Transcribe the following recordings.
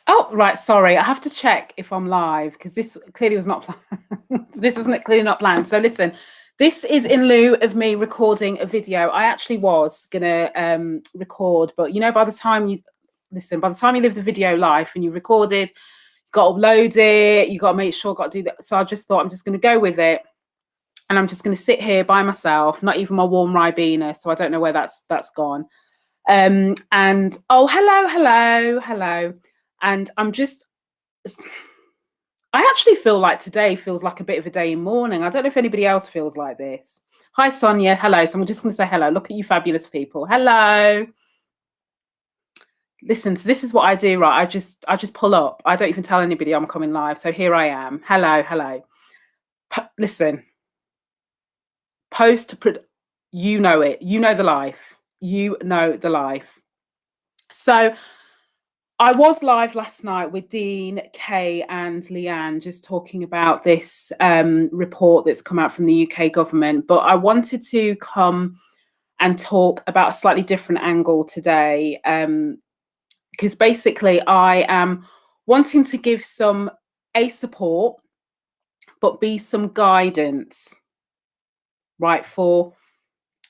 Oh, right. Sorry. I have to check if I'm live because this clearly was not planned. This isn't clearly not planned. So listen, this is in lieu of me recording a video. I actually was gonna record, but by the time you live the video live and you recorded, you got to upload it, you got to make sure, got to do that. So I just thought I'm just gonna go with it. And I'm just gonna sit here by myself, not even my warm Ribena, so I don't know where that's gone. And oh, hello. And I actually feel like today feels like a bit of a day in mourning. I don't know if anybody else feels like this. Hi, Sonia. Hello. So I'm just going to say hello. Look at you fabulous people. Hello. Listen, so this is what I do, right? I just pull up. I don't even tell anybody I'm coming live. So here I am. Hello. Listen. You know it. You know the life. You know the life. So I was live last night with Dean, Kay, and Leanne, just talking about this report that's come out from the UK government. But I wanted to come and talk about a slightly different angle today, because basically I am wanting to give some support, but B, some guidance, right, for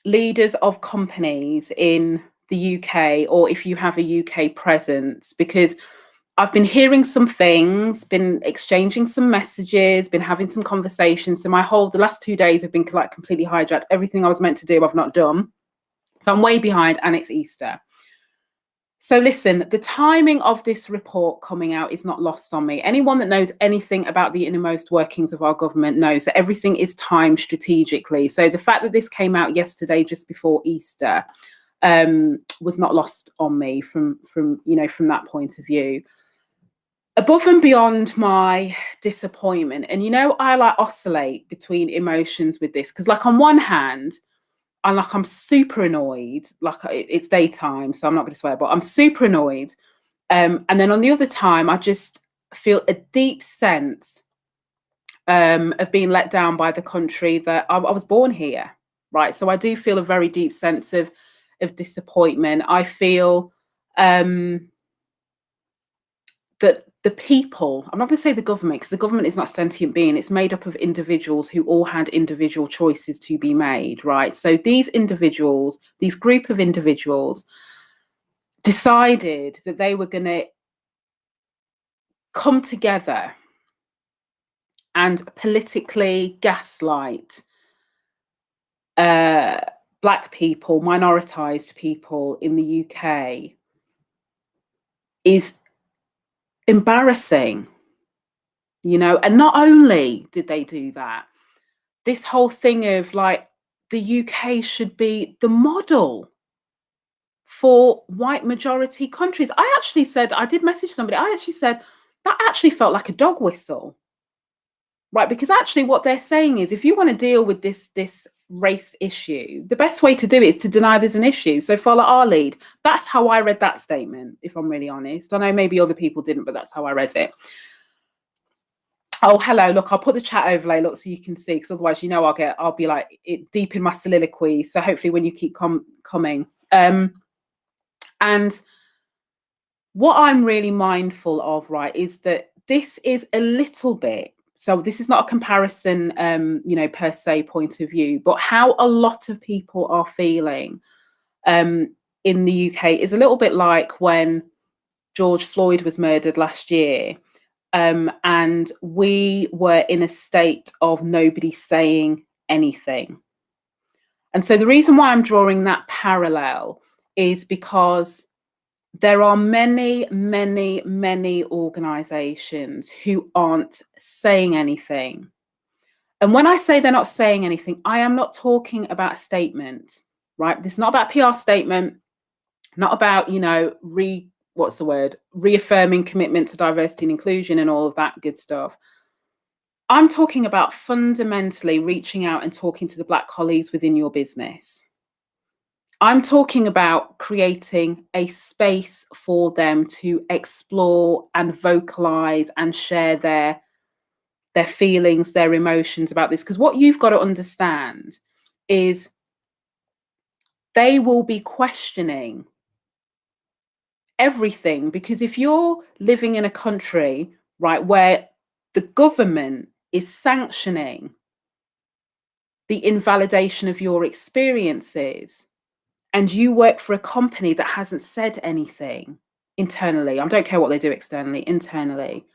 leaders of companies in the UK, or if you have a UK presence, because I've been hearing some things, been exchanging some messages, been having some conversations. So the last 2 days have been like completely hijacked. Everything I was meant to do, I've not done. So I'm way behind, and it's Easter. So listen, the timing of this report coming out is not lost on me. Anyone that knows anything about the innermost workings of our government knows that everything is timed strategically. So the fact that this came out yesterday, just before Easter, was not lost on me from that point of view. Above and beyond my disappointment, and I like oscillate between emotions with this, because like on one hand, I'm super annoyed, like it's daytime, so I'm not going to swear, but I'm super annoyed. And then on the other time, I just feel a deep sense of being let down by the country that I was born here, right? So I do feel a very deep sense of disappointment. I feel that the people, I'm not going to say the government, because the government is not a sentient being. It's made up of individuals who all had individual choices to be made, right? So these individuals, these group of individuals, decided that they were going to come together and politically gaslight Black people, minoritized people in the UK is embarrassing. And not only did they do that, this whole thing of like the UK should be the model for white majority countries. I did message somebody, I actually said that actually felt like a dog whistle, right? Because actually what they're saying is, if you want to deal with this race issue, the best way to do it is to deny there's an issue. So follow our lead. That's how I read that statement, if I'm really honest. I know maybe other people didn't, but that's how I read it. Oh, hello. Look, I'll put the chat overlay, look, so you can see, because otherwise, I'll be like deep in my soliloquy. So hopefully when you keep coming. And what I'm really mindful of, right, is that this is a little bit, so this is not a comparison, per se point of view, but how a lot of people are feeling in the UK is a little bit like when George Floyd was murdered last year. And we were in a state of nobody saying anything. And so the reason why I'm drawing that parallel is because there are many organizations who aren't saying anything. And when I say they're not saying anything, I am not talking about a statement, right? This is not about a PR statement, not about, reaffirming commitment to diversity and inclusion and all of that good stuff. I'm talking about fundamentally reaching out and talking to the Black colleagues within your business. I'm talking about creating a space for them to explore and vocalize and share their feelings, their emotions about this. Because what you've got to understand is they will be questioning everything. Because if you're living in a country, right, where the government is sanctioning the invalidation of your experiences, and you work for a company that hasn't said anything internally, I don't care what they do externally, internally,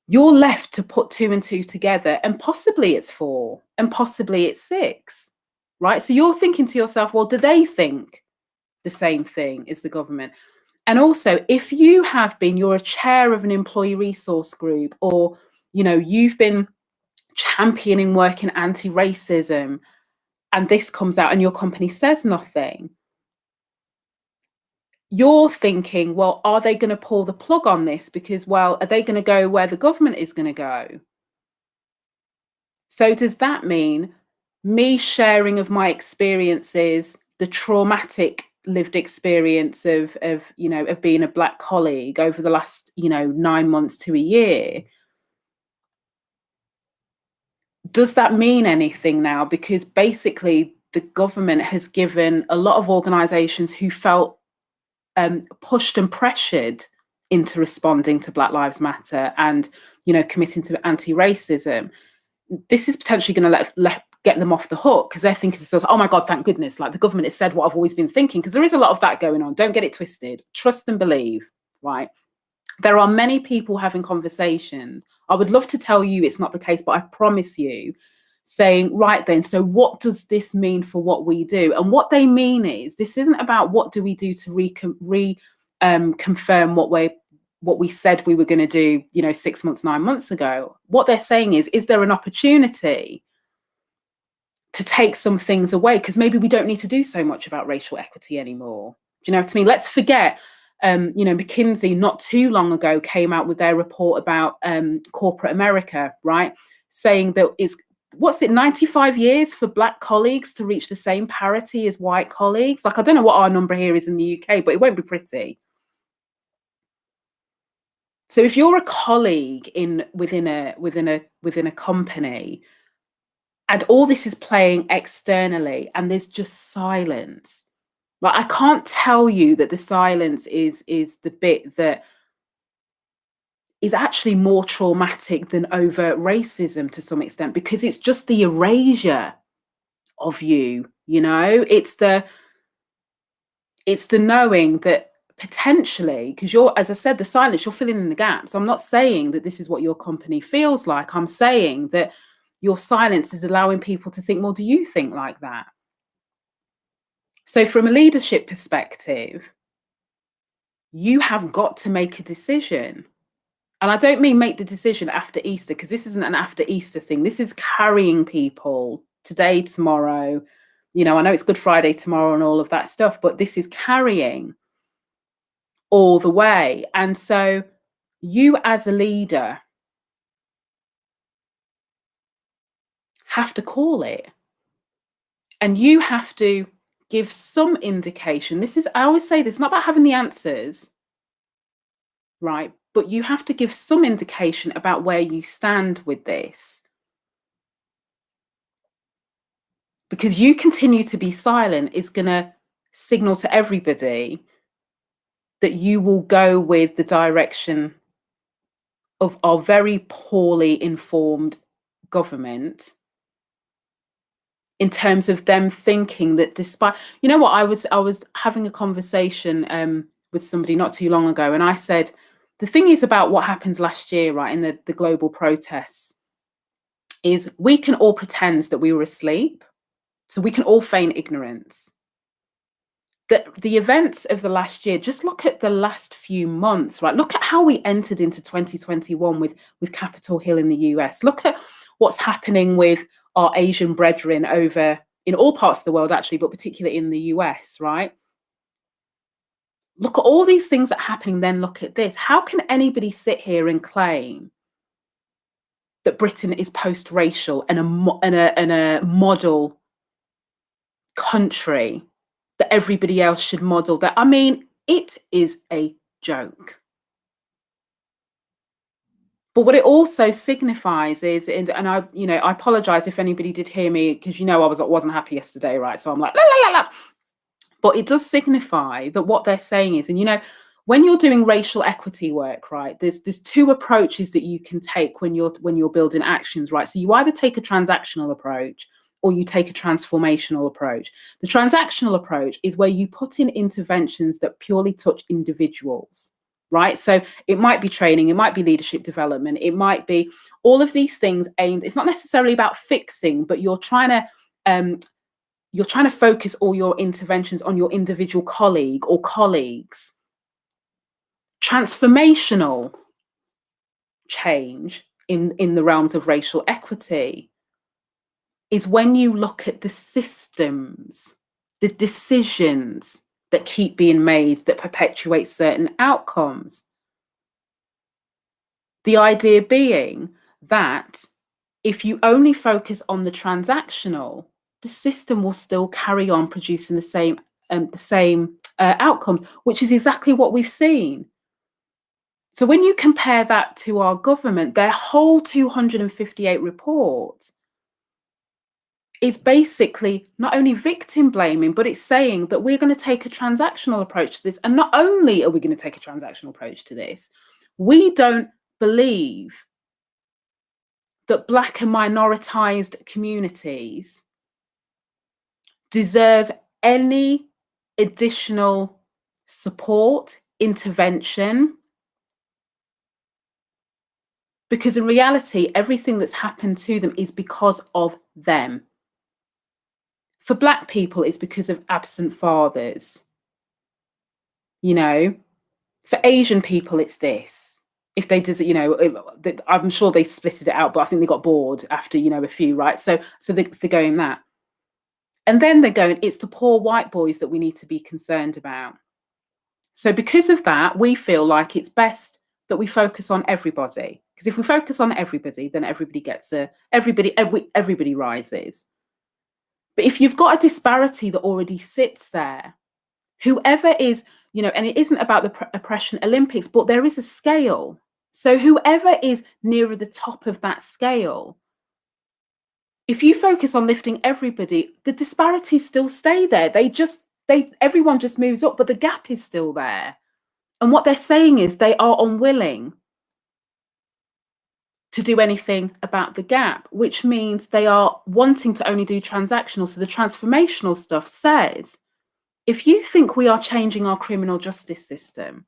you're left to put two and two together, and possibly it's four, and possibly it's six, right? So you're thinking to yourself, well, do they think the same thing as the government? And also, if you're a chair of an employee resource group, or you've been championing work in anti-racism, and this comes out and your company says nothing, you're thinking, well, are they going to pull the plug on this? Because, well, are they going to go where the government is going to go? So does that mean me sharing of my experiences, the traumatic lived experience of being a Black colleague over the last 9 months to a year, does that mean anything now? Because basically the government has given a lot of organizations who felt pushed and pressured into responding to Black Lives Matter and committing to anti-racism, this is potentially going to get them off the hook, because they're thinking to themselves, oh my God, thank goodness, like the government has said what I've always been thinking. Because there is a lot of that going on. Don't get it twisted. Trust and believe, right? There are many people having conversations. I would love to tell you it's not the case, but I promise you, saying, right then, so what does this mean for what we do? And what they mean is, this isn't about what do we do to confirm what we said we were going to do, 6 months, 9 months ago. What they're saying is there an opportunity to take some things away? Because maybe we don't need to do so much about racial equity anymore. Do you know what I mean? Let's forget, McKinsey not too long ago came out with their report about corporate America, right? Saying that it's, 95 years for Black colleagues to reach the same parity as white colleagues? Like, I don't know what our number here is in the UK, but it won't be pretty. So if you're a colleague within a company, and all this is playing externally, and there's just silence, like, I can't tell you that the silence is the bit that is actually more traumatic than overt racism to some extent, because it's just the erasure of you. It's the knowing that potentially, because as I said, the silence, you're filling in the gaps. I'm not saying that this is what your company feels like. I'm saying that your silence is allowing people to think, well, do you think like that? So from a leadership perspective, you have got to make a decision. And I don't mean make the decision after Easter, because this isn't an after Easter thing. This is carrying people today, tomorrow. I know it's Good Friday tomorrow and all of that stuff, but this is carrying all the way. And so you as a leader have to call it. And you have to give some indication. I always say this, not about having the answers, right? But you have to give some indication about where you stand with this. Because you continue to be silent is going to signal to everybody that you will go with the direction of our very poorly informed government, in terms of them thinking that despite, what, I was having a conversation with somebody not too long ago, and I said, the thing is about what happened last year, right, in the global protests, is we can all pretend that we were asleep. So we can all feign ignorance. The events of the last year, just look at the last few months, right? Look at how we entered into 2021 with Capitol Hill in the US. Look at what's happening with our Asian brethren over in all parts of the world, actually, but particularly in the US, right? Look at all these things that are happening, then look at this. How can anybody sit here and claim that Britain is post-racial and a model country that everybody else should model that? I mean, it is a joke. But what it also signifies is, and I apologize if anybody did hear me, because I wasn't happy yesterday, right? So I'm like, la la la la. But it does signify that what they're saying is, and when you're doing racial equity work, right, there's two approaches that you can take when you're building actions, right? So you either take a transactional approach or you take a transformational approach. The transactional approach is where you put in interventions that purely touch individuals, right? So it might be training, it might be leadership development, it might be all of these things aimed, it's not necessarily about fixing, but you're trying to focus all your interventions on your individual colleague or colleagues. Transformational change in the realms of racial equity is when you look at the systems, the decisions that keep being made that perpetuate certain outcomes. The idea being that if you only focus on the transactional, the system will still carry on producing the same outcomes, which is exactly what we've seen. So when you compare that to our government, their whole 258 report is basically not only victim blaming, but it's saying that we're going to take a transactional approach to this. And not only are we going to take a transactional approach to this, we don't believe that Black and minoritized communities deserve any additional support, intervention, because in reality, everything that's happened to them is because of them. For Black people, it's because of absent fathers. For Asian people, it's this. If they did, I'm sure they splitted it out, but I think they got bored after, a few, right? So they're going that. And then they're going, it's the poor white boys that we need to be concerned about. So because of that, we feel like it's best that we focus on everybody. Because if we focus on everybody, then everybody rises. But if you've got a disparity that already sits there, whoever is, and it isn't about the oppression Olympics, but there is a scale. So whoever is nearer the top of that scale, if you focus on lifting everybody, the disparities still stay there. Everyone just moves up, but the gap is still there. And what they're saying is they are unwilling to do anything about the gap, which means they are wanting to only do transactional. So the transformational stuff says, if you think we are changing our criminal justice system,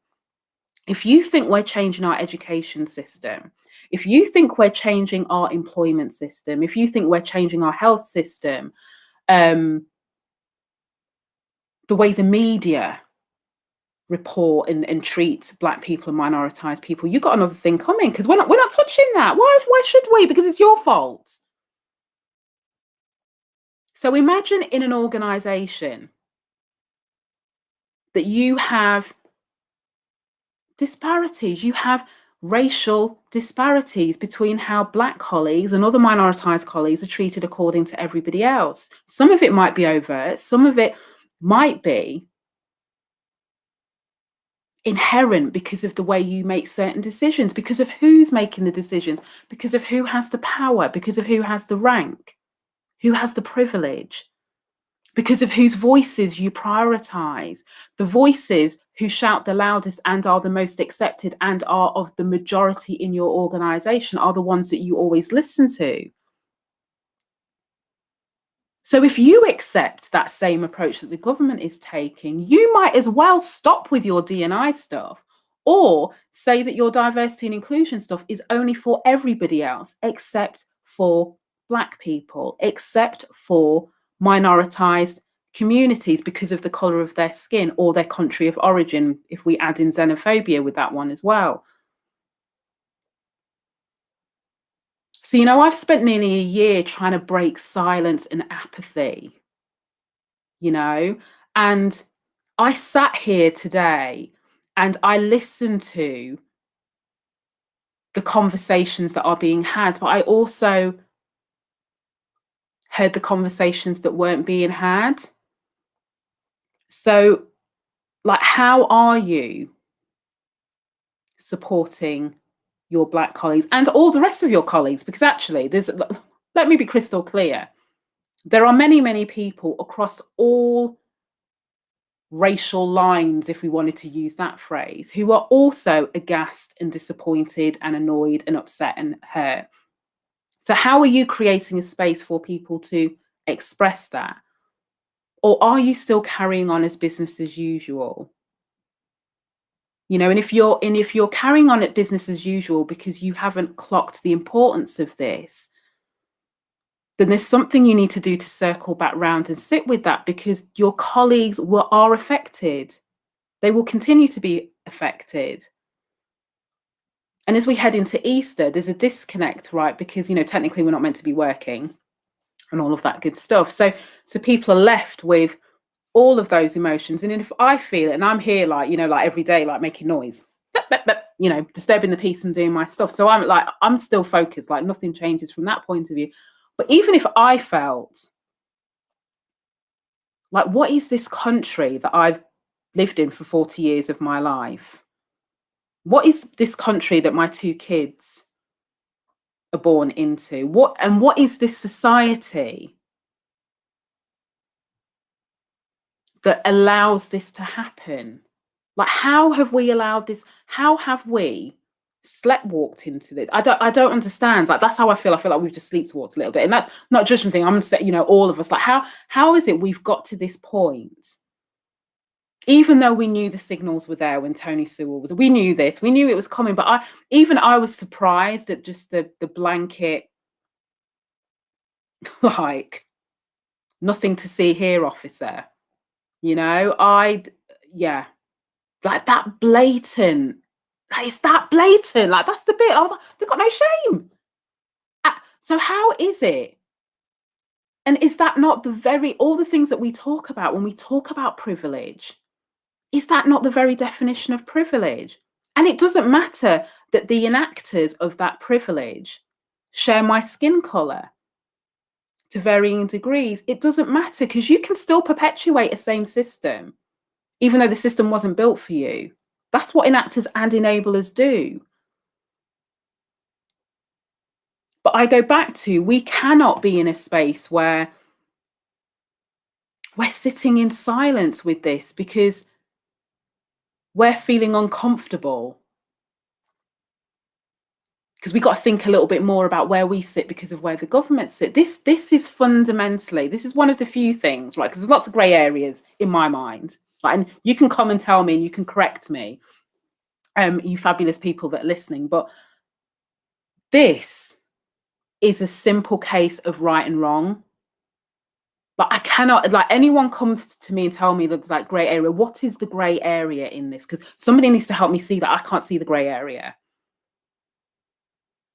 if you think we're changing our education system, if you think we're changing our employment system, if you think we're changing our health system, the way the media report and treat Black people and minoritized people, you've got another thing coming, because we're not touching that. Why should we? Because it's your fault. So imagine in an organization that you have disparities, you have racial disparities between how Black colleagues and other minoritized colleagues are treated according to everybody else. Some of it might be overt, some of it might be inherent because of the way you make certain decisions, because of who's making the decisions, because of who has the power, because of who has the rank, who has the privilege, because of whose voices you prioritize. The voices who shout the loudest and are the most accepted and are of the majority in your organization are the ones that you always listen to. So if you accept that same approach that the government is taking, you might as well stop with your D&I stuff, or say that your diversity and inclusion stuff is only for everybody else, except for Black people, except for minoritized communities because of the color of their skin or their country of origin, if we add in xenophobia with that one as well. So, I've spent nearly a year trying to break silence and apathy, and I sat here today and I listened to the conversations that are being had, but I also heard the conversations that weren't being had. So, how are you supporting your Black colleagues and all the rest of your colleagues? Because actually, let me be crystal clear. There are many, many people across all racial lines, if we wanted to use that phrase, who are also aghast and disappointed and annoyed and upset and hurt. So how are you creating a space for people to express that? Or are you still carrying on as business as usual? You know, and if you're carrying on at business as usual because you haven't clocked the importance of this, then there's something you need to do to circle back round and sit with that, because your colleagues are affected. They will continue to be affected. And as we head into Easter, there's a disconnect, right? Because, you know, technically we're not meant to be working and all of that good stuff. So people are left with all of those emotions. And if I feel it and I'm here, like, you know, like every day, like making noise, you know, disturbing the peace and doing my stuff. So I'm still focused, like nothing changes from that point of view. But even if I felt like, what is this country that I've lived in for 40 years of my life? What is this country that my two kids are born into? What is this society that allows this to happen? Like, how have we allowed this? How have we sleptwalked into this? I don't understand. Like, that's how I feel. I feel like we've just sleepwalked a little bit. And that's not a judgment thing. I'm saying, you know, all of us, like, how is it we've got to this point? Even though we knew the signals were there when Tony Sewell was, we knew this, we knew it was coming, but I was surprised at just the blanket, like, nothing to see here, officer. You know, yeah, like that blatant, like, it's that blatant, like, that's the bit, I was like, they've got no shame. So how is it? And is that not all the things that we talk about when we talk about privilege? Is that not the very definition of privilege? And it doesn't matter that the enactors of that privilege share my skin color to varying degrees. It doesn't matter, because you can still perpetuate a same system, even though the system wasn't built for you. That's what enactors and enablers do. But I go back to, we cannot be in a space where we're sitting in silence with this because we're feeling uncomfortable. Because we've got to think a little bit more about where we sit because of where the government sit. This is fundamentally, this is one of the few things, right? Because there's lots of grey areas in my mind. Right? And you can come and tell me and you can correct me, you fabulous people that are listening. But this is a simple case of right and wrong. Like, I cannot, like, anyone comes to me and tell me that there's like grey area. What is the grey area in this? Because somebody needs to help me see that. I can't see the grey area.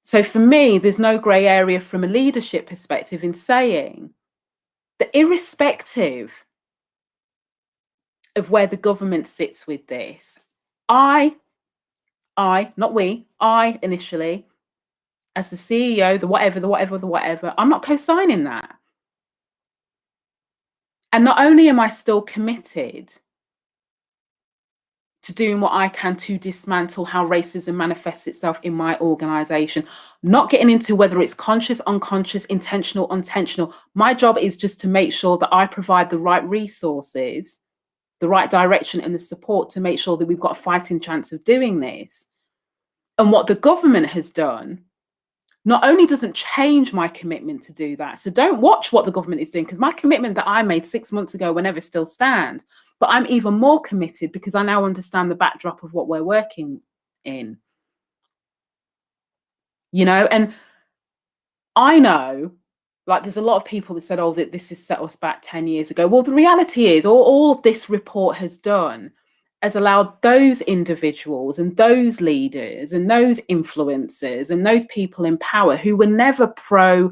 So for me, there's no grey area from a leadership perspective in saying that, irrespective of where the government sits with this, I initially, as the CEO, the whatever, I'm not co-signing that. And not only am I still committed to doing what I can to dismantle how racism manifests itself in my organization, not getting into whether it's conscious, unconscious, intentional, unintentional. My job is just to make sure that I provide the right resources, the right direction and the support to make sure that we've got a fighting chance of doing this. And what the government has done not only doesn't change my commitment to do that. So don't watch what the government is doing, because my commitment that I made 6 months ago whenever still stands. But I'm even more committed because I now understand the backdrop of what we're working in. You know, and I know, like, there's a lot of people that said, oh, that this has set us back 10 years ago. Well, the reality is all this report has done has allowed those individuals and those leaders and those influencers and those people in power who were never pro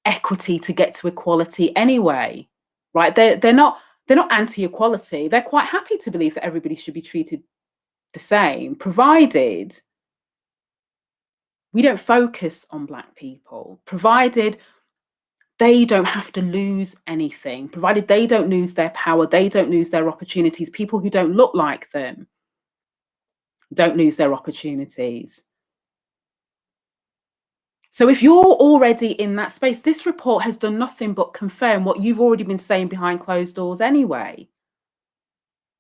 equity to get to equality anyway, right? They're not anti-equality. They're quite happy to believe that everybody should be treated the same, provided we don't focus on Black people, provided they don't have to lose anything, provided they don't lose their power, they don't lose their opportunities. People who don't look like them don't lose their opportunities. So if you're already in that space, this report has done nothing but confirm what you've already been saying behind closed doors anyway.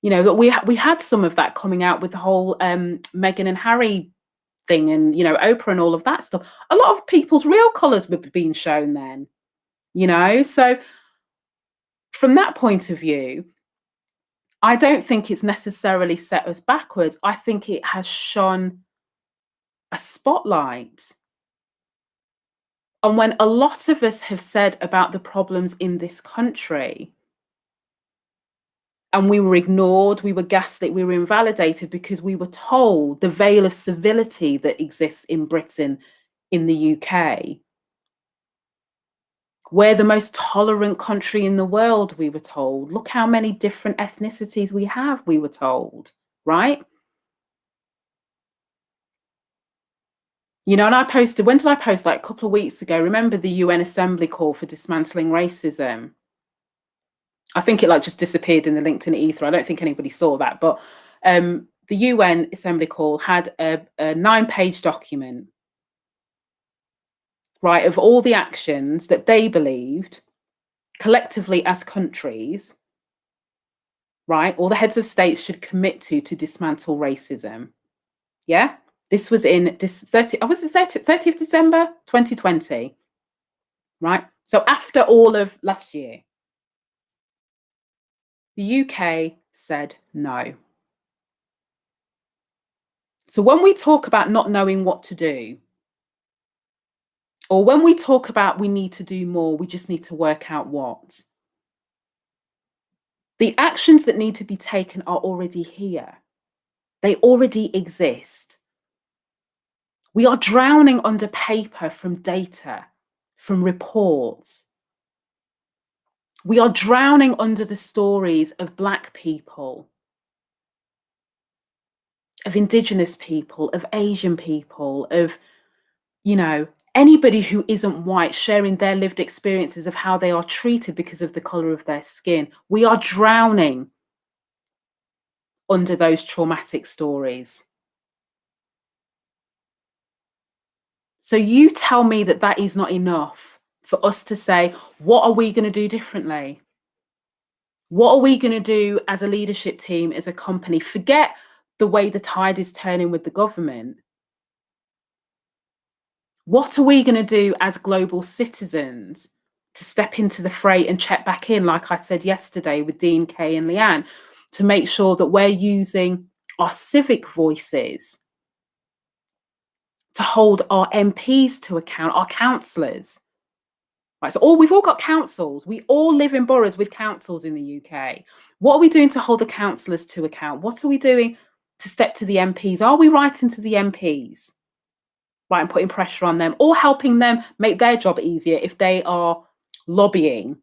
You know, that we had some of that coming out with the whole Meghan and Harry thing, and Oprah and all of that stuff. A lot of people's real colours were being shown then. So from that point of view, I don't think it's necessarily set us backwards. I think it has shone a spotlight on when a lot of us have said about the problems in this country, and we were ignored, we were gaslit, we were invalidated because we were told the veil of civility that exists in Britain, in the UK. We're the most tolerant country in the world, we were told. Look how many different ethnicities we have, we were told, right? And I posted, when did I post? Like a couple of weeks ago. Remember the UN Assembly call for dismantling racism? I think it just disappeared in the LinkedIn ether. I don't think anybody saw that. But the UN Assembly call had a 9-page document, right, of all the actions that they believed collectively as countries, right, all the heads of states should commit to dismantle racism. Yeah? This was in this 30th December 2020, right? So after all of last year, the UK said no. So when we talk about not knowing what to do, or when we talk about we need to do more, we just need to work out what, the actions that need to be taken are already here. They already exist. We are drowning under paper from data, from reports. We are drowning under the stories of Black people, of Indigenous people, of Asian people, of, anybody who isn't white sharing their lived experiences of how they are treated because of the color of their skin. We are drowning under those traumatic stories. So you tell me that that is not enough for us to say, what are we going to do differently? What are we going to do as a leadership team, as a company? Forget the way the tide is turning with the government. What are we going to do as global citizens to step into the fray and check back in, like I said yesterday with Dean, Kay and Leanne, to make sure that we're using our civic voices to hold our MPs to account, our councillors. Right, so we've all got councils. We all live in boroughs with councils in the UK. What are we doing to hold the councillors to account? What are we doing to step to the MPs? Are we writing to the MPs? Right, and putting pressure on them, or helping them make their job easier if they are lobbying?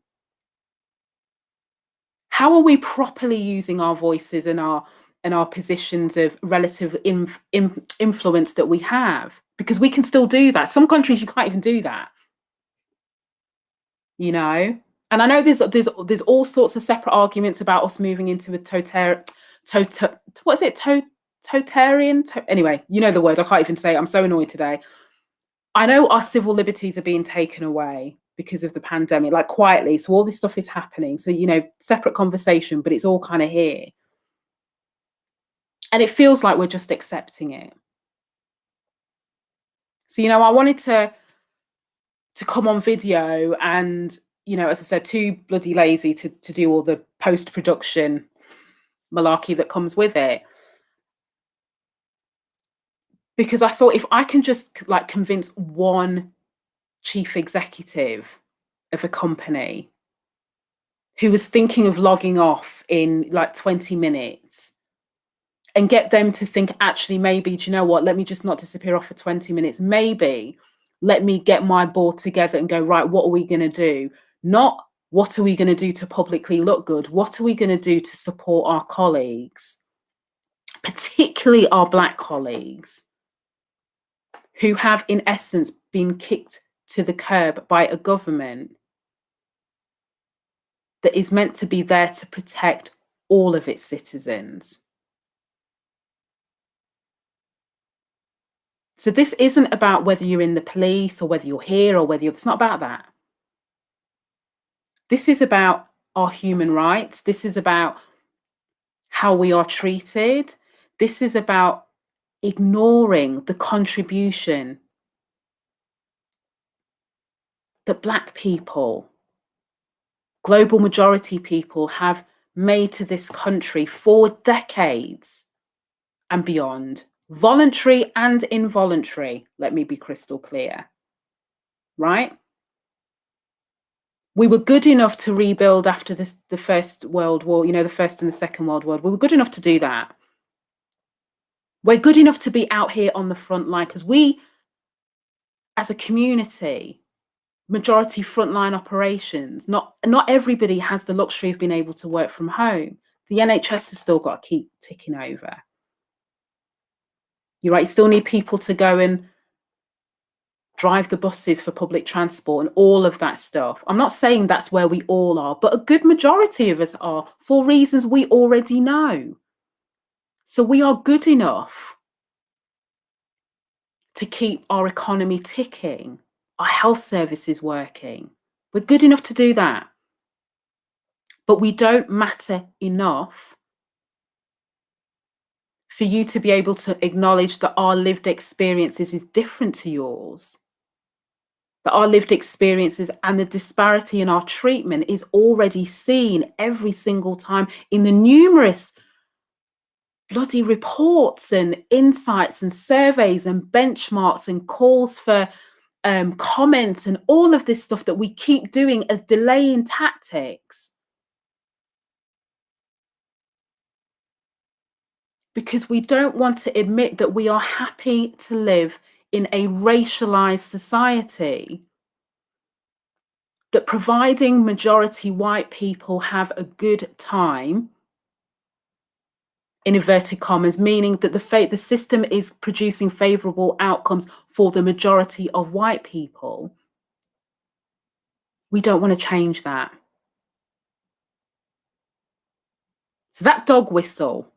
How are we properly using our voices and our positions of relative influence that we have? Because we can still do that. Some countries you can't even do that. And I know there's all sorts of separate arguments about us moving into a totalitarian. Anyway, you know the word. I can't even say it. I'm so annoyed today. I know our civil liberties are being taken away because of the pandemic, like quietly. So all this stuff is happening. So, separate conversation, but it's all kind of here. And it feels like we're just accepting it. So, I wanted to come on video and, as I said, too bloody lazy to do all the post-production malarkey that comes with it. Because I thought if I can just convince one chief executive of a company who was thinking of logging off in 20 minutes and get them to think, actually, maybe, do you know what? Let me just not disappear off for 20 minutes. Maybe let me get my board together and go, right, what are we going to do? Not what are we going to do to publicly look good? What are we going to do to support our colleagues, particularly our Black colleagues, who have, in essence, been kicked to the curb by a government that is meant to be there to protect all of its citizens. So this isn't about whether you're in the police or whether you're here or whether it's not about that. This is about our human rights. This is about how we are treated. This is about ignoring the contribution that Black people, global majority people, have made to this country for decades and beyond, voluntary and involuntary. Let me be crystal clear, right? We were good enough to rebuild after the First World War, the First and the Second World War. We were good enough to do that. We're good enough to be out here on the front line because we, as a community, majority frontline operations, not everybody has the luxury of being able to work from home. The NHS has still got to keep ticking over. You're right, you still need people to go and drive the buses for public transport and all of that stuff. I'm not saying that's where we all are, but a good majority of us are for reasons we already know. So we are good enough to keep our economy ticking, our health services working. We're good enough to do that. But we don't matter enough for you to be able to acknowledge that our lived experiences is different to yours. That our lived experiences and the disparity in our treatment is already seen every single time in the numerous bloody reports and insights and surveys and benchmarks and calls for comments and all of this stuff that we keep doing as delaying tactics. Because we don't want to admit that we are happy to live in a racialized society, that providing majority white people have a good time, in inverted commas, meaning that the system is producing favorable outcomes for the majority of white people. We don't want to change that. So that dog whistle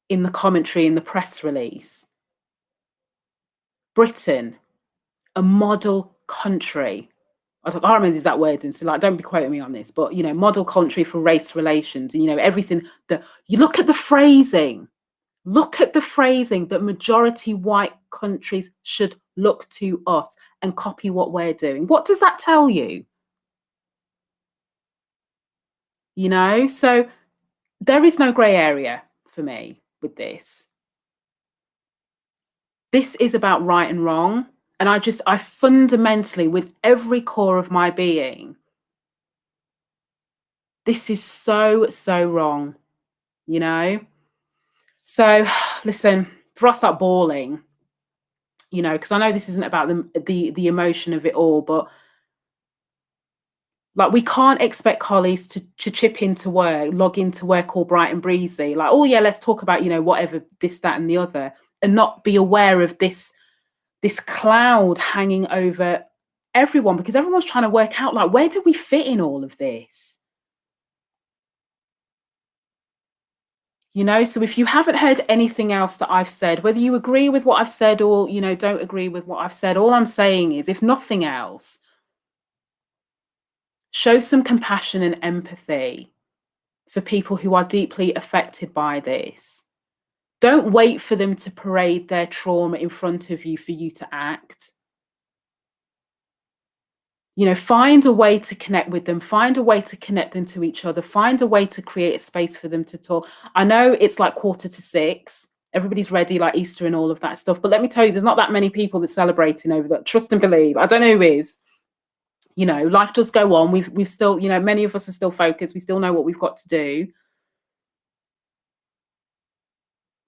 in the commentary in the press release, Britain, a model country. I can't remember the exact words, and so don't be quoting me on this, but model country for race relations, and everything that you look at the phrasing. Look at the phrasing that majority white countries should look to us and copy what we're doing. What does that tell you? So there is no grey area for me with this. This is about right and wrong. And I fundamentally, with every core of my being, this is so, so wrong, So listen, before I start bawling, because I know this isn't about the emotion of it all, but we can't expect colleagues to chip into work, log into work all bright and breezy, oh yeah, let's talk about, whatever, this, that, and the other, and not be aware of this cloud hanging over everyone, because everyone's trying to work out, where do we fit in all of this? So if you haven't heard anything else that I've said, whether you agree with what I've said or, don't agree with what I've said, all I'm saying is, if nothing else, show some compassion and empathy for people who are deeply affected by this. Don't wait for them to parade their trauma in front of you for you to act. Find a way to connect with them, find a way to connect them to each other, find a way to create a space for them to talk. I know it's 5:45. Everybody's ready, Easter and all of that stuff. But let me tell you, there's not that many people that's celebrating over that. Trust and believe. I don't know who is. Life does go on. We've still, many of us are still focused. We still know what we've got to do.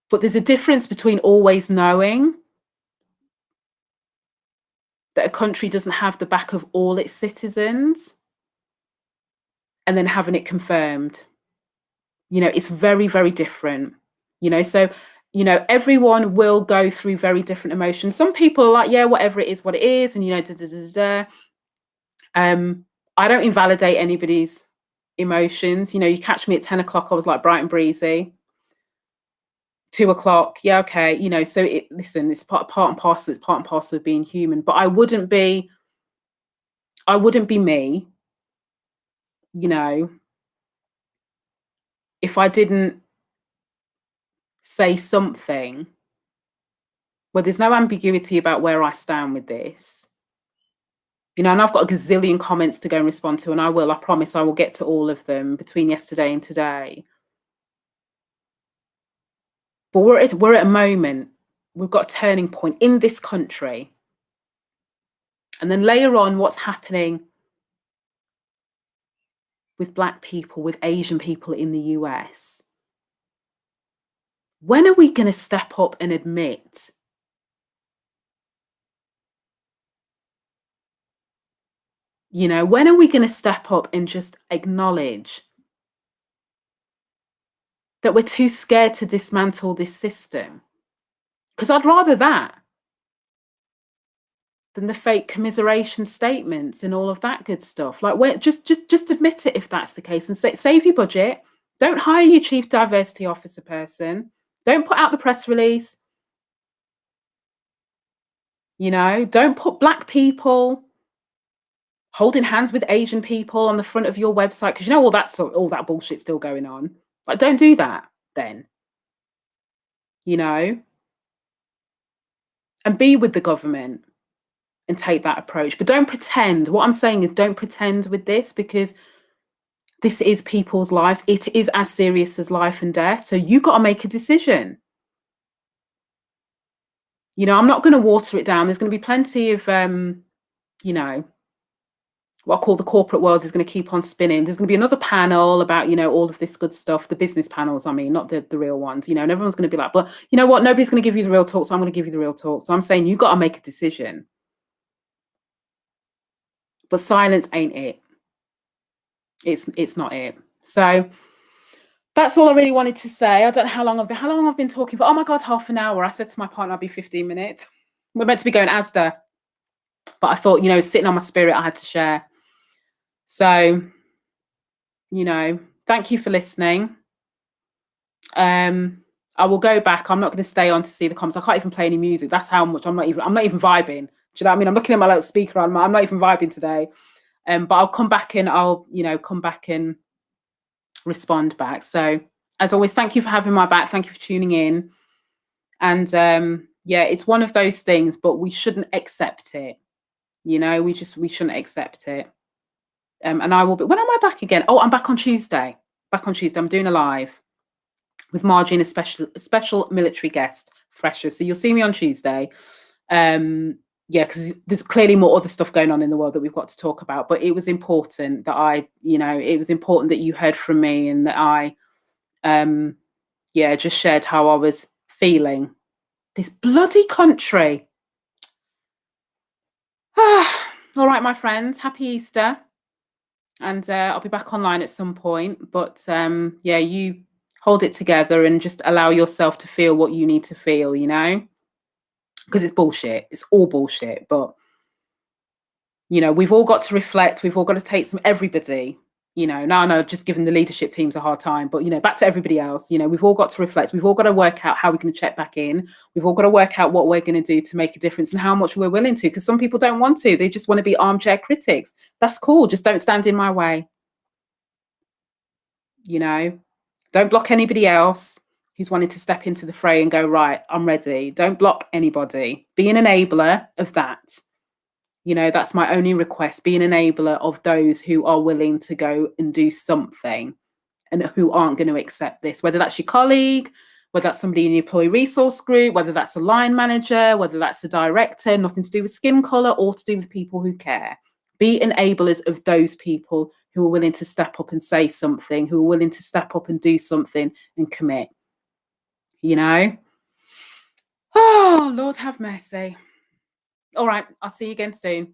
But there's a difference between always knowing that a country doesn't have the back of all its citizens and then having it confirmed. It's very, very different. So, everyone will go through very different emotions. Some people are like, yeah, whatever it is, what it is, and I don't invalidate anybody's emotions. You catch me at 10 o'clock, I was bright and breezy. 2 o'clock, yeah, okay. So listen, it's part and parcel. It's part and parcel of being human. But I wouldn't be me, if I didn't say something where there's no ambiguity about where I stand with this, and I've got a gazillion comments to go and respond to, and I promise I will get to all of them between yesterday and today. But we're at a moment, we've got a turning point in this country. And then layer on what's happening with Black people, with Asian people in the US. When are we going to step up and admit when are we going to step up and just acknowledge that we're too scared to dismantle this system? Because I'd rather that than the fake commiseration statements and all of that good stuff. Like, just admit it if that's the case, and save your budget. Don't hire your chief diversity officer person. Don't put out the press release. Don't put Black people holding hands with Asian people on the front of your website, because all that bullshit's still going on. Like, don't do that then. And be with the government and take that approach. But don't pretend. What I'm saying is, don't pretend with this, because this is people's lives. It is as serious as life and death. So you got to make a decision. I'm not going to water it down. There's going to be plenty of, what I call the corporate world is going to keep on spinning. There's going to be another panel about, all of this good stuff, the business panels, I mean, not the real ones, and everyone's going to be like, but you know what? Nobody's going to give you the real talk, so I'm going to give you the real talk. So I'm saying you got to make a decision. But silence ain't it. It's not it. So that's all I really wanted to say. I don't know how long I've been talking for. Oh my God, half an hour. I said to my partner, I'll be 15 minutes. We're meant to be going Asda. But I thought, sitting on my spirit, I had to share. So, thank you for listening. I will go back. I'm not going to stay on to see the comments. I can't even play any music. That's how much I'm not even vibing. Do you know what I mean? I'm looking at my little speaker on. I'm not even vibing today. But I'll come back and I'll come back and respond back. So as always, thank you for having my back. Thank you for tuning in. And it's one of those things, but we shouldn't accept it. We shouldn't accept it. And I will be. When am I back again? Oh, I'm back on Tuesday. I'm doing a live with Margie and a special military guest, Freshers. So you'll see me on Tuesday. Because there's clearly more other stuff going on in the world that we've got to talk about. But it was important that it was important that you heard from me, and that I, just shared how I was feeling. This bloody country. All right, my friends, happy Easter. And I'll be back online at some point. But you hold it together and just allow yourself to feel what you need to feel, because it's bullshit. It's all bullshit. But, we've all got to reflect. We've all got to take everybody, now I know just giving the leadership teams a hard time, but, back to everybody else, we've all got to reflect. We've all got to work out how we're going to check back in. We've all got to work out what we're going to do to make a difference and how much we're willing to, because some people don't want to. They just want to be armchair critics. That's cool. Just don't stand in my way. Don't block anybody else who's wanting to step into the fray and go, right, I'm ready. Don't block anybody. Be an enabler of that. That's my only request. Be an enabler of those who are willing to go and do something and who aren't going to accept this, whether that's your colleague, whether that's somebody in your employee resource group, whether that's a line manager, whether that's a director, nothing to do with skin color or to do with people who care. Be enablers of those people who are willing to step up and say something, who are willing to step up and do something and commit. Oh, Lord have mercy. All right, I'll see you again soon.